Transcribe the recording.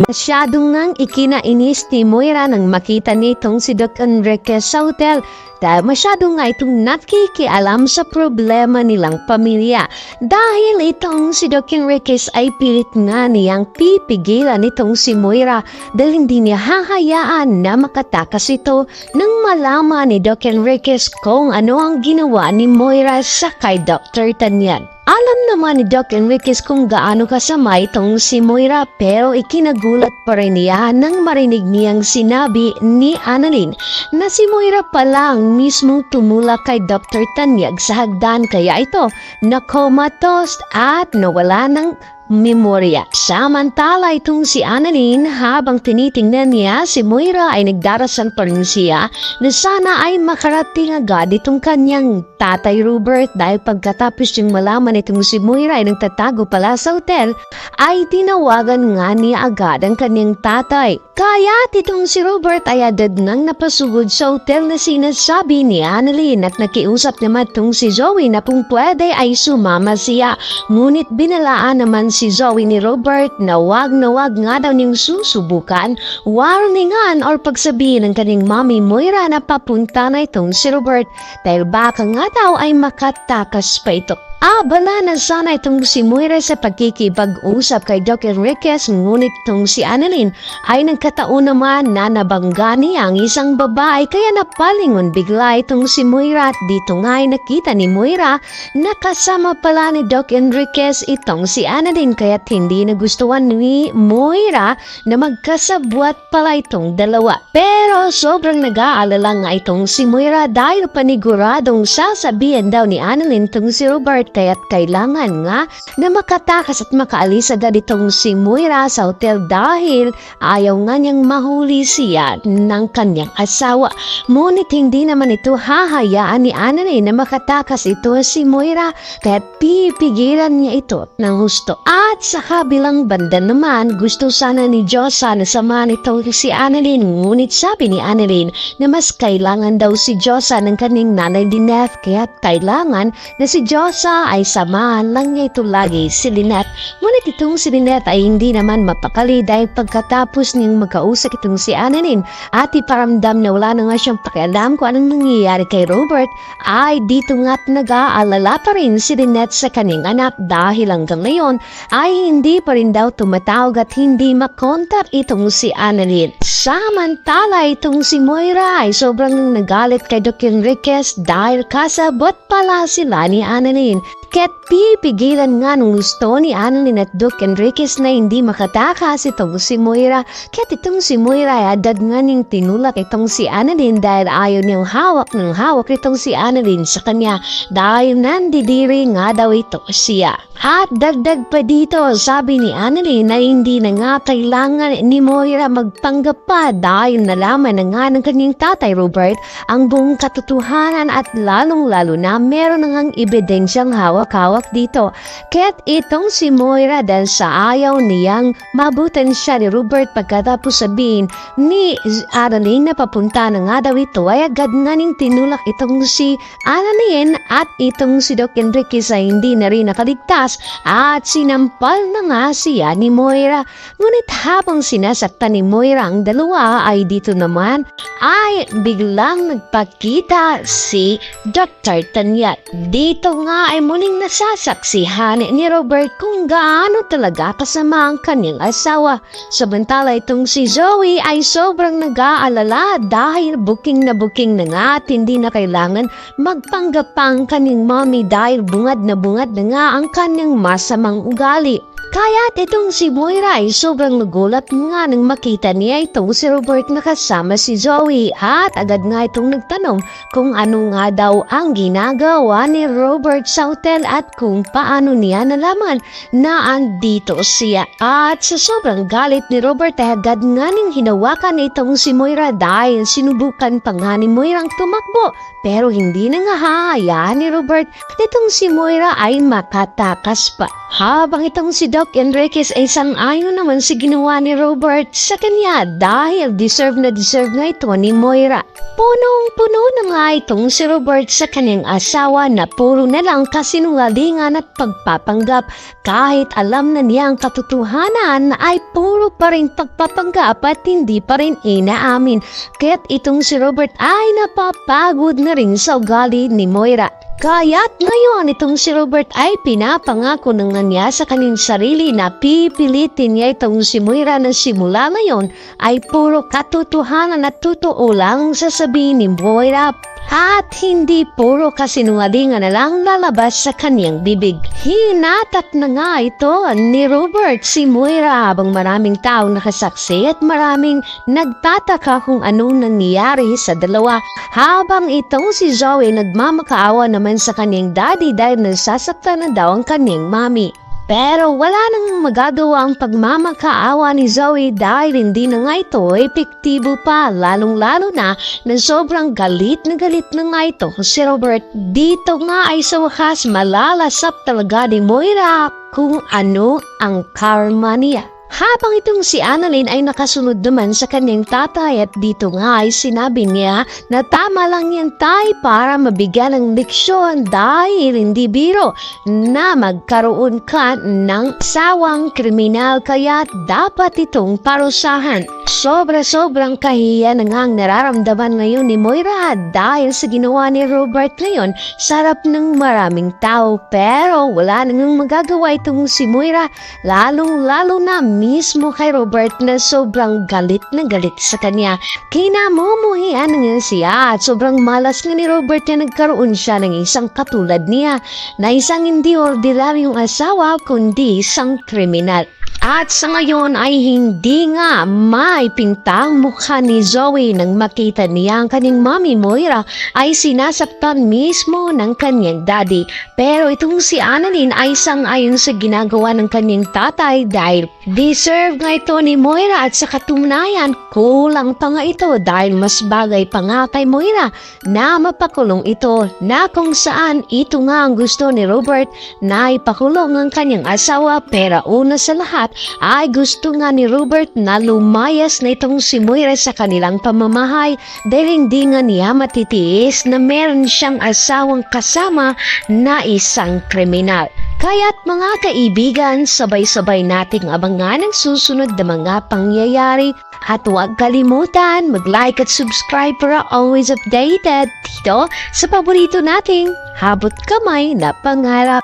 Masyadong nang ikinainis ni Moira nang makita nitong si Doc Enriquez sa hotel dahil masyado nga itong nakikialam sa problema nilang pamilya. Dahil itong si Doc Enriquez ay pilit nga niyang pipigilan itong si Moira dahil hindi niya hahayaan na makatakas ito nang malaman ni Doc Enriquez kung ano ang ginawa ni Moira sa kay Dr. Tanyan. Alam naman ni Doc Enriquez kung gaano kasama itong si Moira pero ikinagulat pa rin niya nang marinig niyang sinabi ni Annalyn na si Moira pala ang mismong tumulak kay Dr. Tanyag sa hagdan kaya ito na-comatose at nawala ng memorya. Samantala itong si Annalyn habang tinitingnan niya si Moira ay nagdarasal pa rin siya na sana ay makarating agad itong kanyang tatay Robert dahil pagkatapos yung malaman itong si Moira ay nagtatago pala sa hotel ay tinawagan nga niya agad ang kanyang tatay. Kaya itong si Robert ay agad nang napasugod sa hotel na sinasabi ni Annalyn at nakiusap naman itong si Zoe na kung pwede ay sumama siya. Ngunit binalaan naman si Zoe ni Robert na wag nga daw niyang susubukan, warningan or pagsabihin ng kanyang mommy Moira na papunta na itong si Robert dahil baka nga daw ay makatakas pa ito. Abala na sana itong si Moira sa pagkikipag-usap kay Doc Enriquez ngunit itong si Annalyn ay nagkataon naman na nabangga niya ang isang babae kaya napalingon bigla itong si Moira at dito nga ay nakita ni Moira na kasama pala ni Doc Enriquez itong si Annalyn kaya't hindi nagustuhan ni Moira na magkasabwat pala itong dalawa. Pero sobrang nag-aalala nga itong si Moira dahil paniguradong sasabihin daw ni Annalyn itong si Robert kaya't kailangan nga na makatakas at makaalis agad itong si Moira sa hotel dahil ayaw nga niyang mahuli siya ng kanyang asawa. Ngunit hindi naman ito hahayaan ni Annalyn na makatakas ito si Moira kaya't pipigilan niya ito ng husto. At sa kabilang banda naman gusto sana ni Josa na samahan ito si Annalyn ngunit sabi ni Annalyn na mas kailangan daw si Josa ng kanyang nanay Lynette kaya't kailangan na si Josa ay samahan lang niya ito lagi si Lynette. Ngunit itong si Lynette ay hindi naman mapakali dahil pagkatapos niyang magkausap itong si Annalyn at iparamdam na wala na nga siyang pakialam kung anong nangyayari kay Robert ay dito nga't nag-aalala pa rin si Lynette sa kanyang anak dahil hanggang ngayon ay hindi pa rin daw tumatawag at hindi makontak itong si Annalyn. Samantala itong si Moira ay sobrang nagalit kay Doc Enriquez dahil kasabot pala sila ni Annalyn. Kaya't pipigilan nga nung gusto ni Annalyn at Doc Enriquez na hindi makatakas itong si Moira. Kaya't itong si Moira ay agad nga niyang tinulak itong si Annalyn dahil ayaw niyang hawak itong si Annalyn sa kanya dahil nandidiri nga daw ito siya. At dagdag pa dito, sabi ni Annalyn na hindi na nga kailangan ni Moira magpanggap pa dahil nalaman na nga ng kanyang tatay Robert ang buong katotohanan at lalong-lalo na meron na ngang ebidensyang hawak-hawak dito. Kaya't itong si Moira dahil sa ayaw niyang mabutan siya ni Robert pagkatapos sabihin ni Annalyn na papunta na nga daw ito ay agad nga ning tinulak itong si Annalyn at itong si Doc Enriquez ay hindi na rin nakaligtas at sinampal na nga siya ni Moira. Ngunit habang sinasaktan ni Moira ang dalawa ay dito naman ay biglang nagpakita si Dr. Tanyag. Dito nga ay muling nasasaksihan ni Robert kung gaano talaga kasama ang kanyang asawa. Samantala itong si Zoe ay sobrang nag-aalala dahil booking na nga at hindi na kailangan magpanggap pa ang kanyang mommy dahil bungad na nga ang kanyang masamang ugali. Kaya't itong si Moira ay sobrang nagulat nga nang makita niya itong si Robert na kasama si Zoe at agad nga itong nagtanong kung ano nga daw ang ginagawa ni Robert sa hotel at kung paano niya nalaman na andito siya. At sa sobrang galit ni Robert ay agad nga ning hinawakan itong si Moira dahil sinubukan pa nga ni Moira ang tumakbo pero hindi na nga hahayaan ni Robert itong si Moira ay makatakas pa. Habang itong si Doc Doc Enriquez ay sang-ayon naman si ginawa ni Robert sa kanya dahil deserve na ito ni Moira. Punong-puno na nga itong si Robert sa kanyang asawa na puro na lang kasinungalingan at pagpapanggap kahit alam na niya ang katotohanan ay puro pa rin pagpapanggap at hindi pa rin inaamin. Kaya't itong si Robert ay napapagod na rin sa ugali ni Moira. Kaya't ngayon itong si Robert ay pinapangako na nga niya sa kanyang sarili na pipilitin niya itong si Moira na simula ngayon ay puro katotohanan at totoo lang sasabihin ni Moira at hindi puro kasinungalingan na lang lalabas sa kanyang bibig. Hinatat na nga ito ni Robert si Moira habang maraming taong nakasaksi at maraming nagtataka kung anong nangyari sa dalawa. Habang itong si Zoe nagmamakaawa naman sa kanyang daddy dahil nasasaktan na daw ang kanyang mami. Pero wala nang magagawa ang pagmamakaawa ni Zoe dahil hindi na nga ito epektibo pa, lalong-lalo na sobrang galit na nga ito si Robert. Dito nga ay sa wakas malalasap talaga ni Moira kung ano ang karma niya. Habang itong si Annalyn ay nakasunod naman sa kanyang tatay at dito nga ay sinabi niya na tama lang yan tay para mabigyan ng leksyon dahil hindi biro na magkaroon ka ng sawang kriminal kaya dapat itong parusahan. Sobrang kahiya na nga ang nararamdaman ngayon ni Moira dahil sa ginawa ni Robert ngayon sa harap ng maraming tao pero wala nang magagawa itong si Moira lalong-lalo na mismo kay Robert na sobrang galit na galit sa kanya. Kinamumuhian nga siya at sobrang malas nga ni Robert na nagkaroon siya ng isang katulad niya na isang hindi ordinaryong asawa kundi isang kriminal. At sa ngayon ay hindi nga may pintang mukha ni Zoe nang makita niya ang kanyang mami Moira ay sinasaktan mismo ng kanyang daddy. Pero itong si Annalyn ay sang-ayon sa ginagawa ng kanyang tatay dahil deserve nga ito ni Moira at sa katunayan kulang pa nga ito dahil mas bagay pa nga kay Moira na mapakulong ito na kung saan ito nga ang gusto ni Robert na ipakulong ang kanyang asawa pero una sa lahat ay gusto nga ni Robert na lumayas na itong si Moira sa kanilang pamamahay dahil hindi nga niya matitiis na meron siyang asawang kasama na isang kriminal. Kaya't mga kaibigan, sabay-sabay nating abangan ang susunod na mga pangyayari at huwag kalimutan mag-like at subscribe para always updated dito sa paborito nating Habot Kamay na Pangarap.